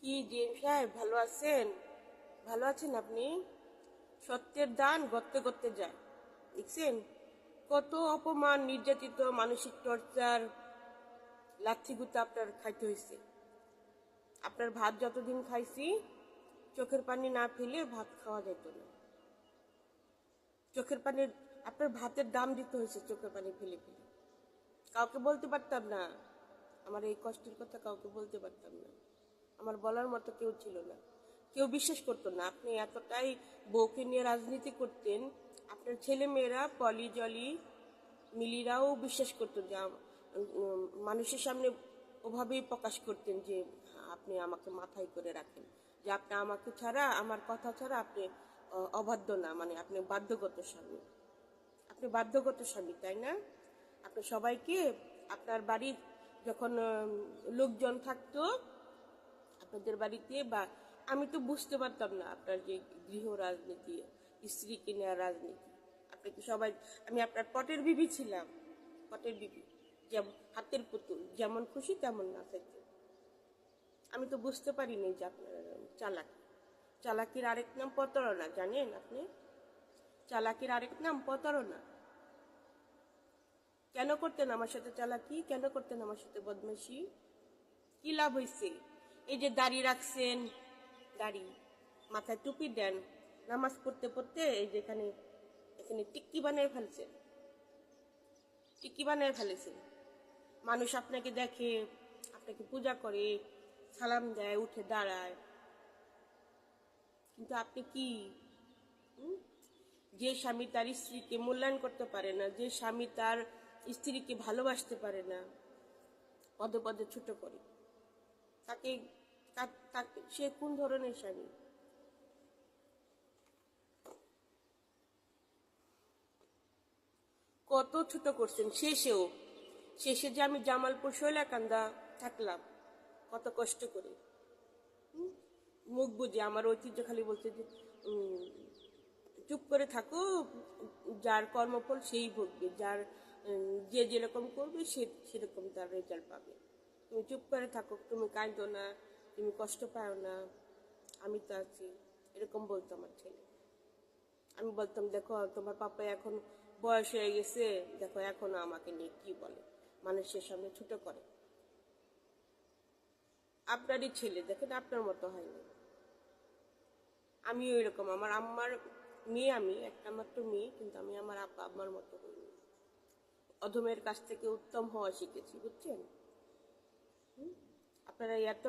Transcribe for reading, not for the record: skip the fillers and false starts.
কি ডিএম সাহেব, ভালো আছেন? ভালো আছেন আপনি? সত্যের দান গর্তে গর্তে যায়, দেখছেন? কত অপমান, নির্যাতিত, মানসিক টর্চার, লাথিগুতা আপনার খাইতে হয়েছে। আপনার ভাত যতদিন খাইছি, চোখের পানি না ফেলে ভাত খাওয়া যেত না। চোখের পানির, আপনার ভাতের দাম দিতে হয়েছে চোখের পানি ফেলে ফেলে। কাউকে বলতে পারতাম না, আমার এই কষ্টের কথা কাউকে বলতে পারতাম না। আমার বলার মতো কেউ ছিল না, কেউ বিশ্বাস করতো না। আপনি এতটাই বউকে নিয়ে রাজনীতি করতেন, আপনার ছেলে মেয়েরা পলি জলি মিলিরাও বিশ্বাস করতো যে মানুষের সামনে ওভাবেই প্রকাশ করতেন যে আপনি আমাকে মাথায় করে রাখেন, যে আপনি আমাকে ছাড়া, আমার কথা ছাড়া আপনি অবাধ্য না, মানে আপনি বাধ্যগত স্বামী। আপনি বাধ্যগত স্বামী, তাই না? আপনি সবাইকে, আপনার বাড়ির যখন লোকজন থাকতো আপনাদের বাড়িতে, বা আমি তো বুঝতে পারতাম না আপনার যে গৃহ রাজনীতি, স্ত্রীকে নেওয়ার রাজনীতি। আপনি কি সবাই, আমি আপনার পটের বিবি ছিলাম, পটের বিবি, যেমন হাতের পুতুল, যেমন খুশি তেমন না থাকতো। আমি তো বুঝতে পারিনি যে আপনার চালাকি। চালাকির আরেক নাম প্রতারণা, জানেন আপনি? চালাকির আরেক নাম প্রতারণা। কেন করতেন আমার সাথে চালাকি? কেন করতেন আমার সাথে বদমাইশি? কি লাভ হয়েছে? এই যে দাড়ি রাখছেন, দাড়ি, মাথায় টুপি দেন, নামাজ পড়তে পড়তে এই যে এখানে এখানে টিক্কি বানিয়ে ফেলছেন, টিক্কি বানিয়ে ফেলেছেন। মানুষ আপনাকে দেখে, আপনাকে পূজা করে, সালাম দেয়, উঠে দাঁড়ায়, কিন্তু আপনি কি? যে স্বামী তার স্ত্রীকে মূল্যায়ন করতে পারে না, যে স্বামী তার স্ত্রীকে ভালোবাসতে পারে না, পদে পদে ছোট করে, তাকে সে কোন ধরনের স্বামী? কত ছোট করছেন। শেষে যে আমি জামালপুর শৈলাকান্দা থাকলাম কত কষ্ট করে, মুখ বুঝে। আমার ঐতিহ্য খালি বলছে যে চুপ করে থাকো, যার কর্মফল সেই ভুগবে, যার যে যেরকম করবে সে সেরকম তার রেজাল্ট পাবে। তুমি চুপ করে থাকো, তুমি কাঁদো না, তুমি কষ্ট পাও না, আমি তো আছি, এরকম বলতো আমার ছেলে। আমি বলতাম, দেখো তোমার পাপা এখন বয়স হয়ে গেছে, দেখো এখনো আমাকে নিয়ে কি বলে, মানুষের সামনে ছোট করে। আপনারই ছেলে, দেখেন আপনার মতো হয়নি। আমিও এরকম, আমার আম্মার মেয়ে, আমি একটা মাত্র মেয়ে, কিন্তু আমি আমার আব্বা আম্মার মতো হইনি। অধমের কাছ থেকে উত্তম হওয়া শিখেছি, বুঝছেন? আপনারা এত